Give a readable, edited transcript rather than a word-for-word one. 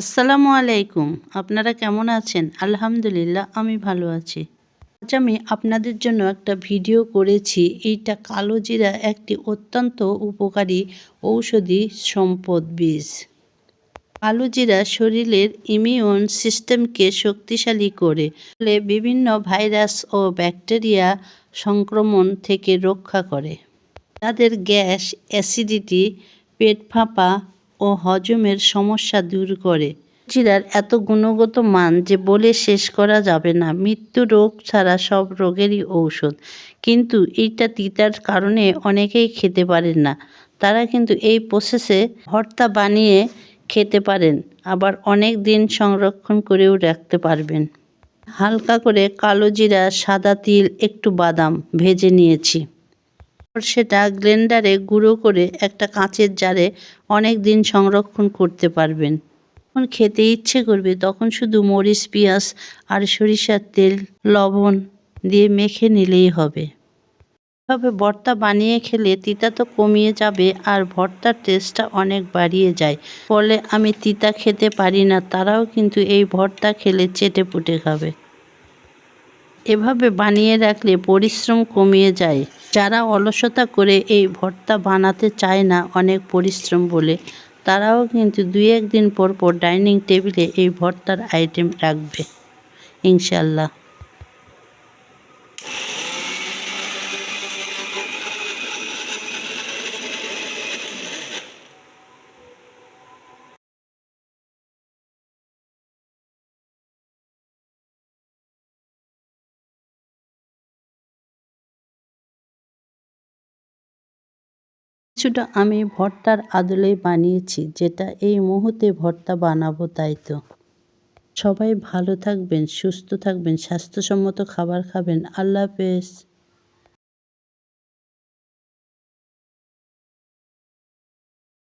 আসসালামু আলাইকুম। আপনারা কেমন আছেন? আলহামদুলিল্লাহ আমি ভালো আছি। আজ আমি আপনাদের জন্য একটা ভিডিও করেছি। এইটা কালো জিরা একটি অত্যন্ত উপকারী ঔষধি সম্পদ বীজ। কালো জিরা শরীরের ইমিউন সিস্টেমকে শক্তিশালী করে, ফলে বিভিন্ন ভাইরাস ও ব্যাকটেরিয়া সংক্রমণ থেকে রক্ষা করে। যাদের গ্যাস, অ্যাসিডিটি, পেট ফাঁপা ও হজমের সমস্যা দূর করে। জিরার এত গুণগত মান যে বলে শেষ করা যাবে না। মৃত্যু রোগ ছাড়া সব রোগেরই ঔষধ। কিন্তু এইটা তিতার কারণে অনেকেই খেতে পারেন না। তারা কিন্তু এই প্রসেসে ভর্তা বানিয়ে খেতে পারেন, আবার অনেক দিন সংরক্ষণ করেও রাখতে পারবেন। হালকা করে কালো জিরা, সাদা তিল, একটু বাদাম ভেজে নিয়েছি। সেটা গ্রাইন্ডারে গুঁড়ো করে একটা কাঁচের জারে অনেক দিন সংরক্ষণ করতে পারবেন। যখন খেতে ইচ্ছে করবে তখন শুধু মরিচ, পেঁয়াজ আর সরিষার তেল, লবণ দিয়ে মেখে নিলেই হবে। এভাবে ভর্তা বানিয়ে খেলে তিতা তো কমিয়ে যাবে, আর ভর্তার টেস্টটা অনেক বাড়িয়ে যায়। ফলে আমি তিতা খেতে পারি না, তারাও কিন্তু এই ভর্তা খেলে চেটে পুটে খাবে। এভাবে বানিয়ে রাখলে পরিশ্রম কমিয়ে যায়। যারা অলসতা করে এই ভর্তা বানাতে চায় না অনেক পরিশ্রম বলে, তারাও কিন্তু ২-১ দিন পর পর ডাইনিং টেবিলে এই ভর্তার আইটেম রাখবে ইনশাল্লাহ। কিছুটা আমি ভর্তার আদলেই বানিয়েছি, যেটা এই মুহূর্তে ভর্তা বানাবো, তাই তো। সবাই ভালো থাকবেন, সুস্থ থাকবেন, স্বাস্থ্যসম্মত খাবার খাবেন। আল্লাহ হাফেজ।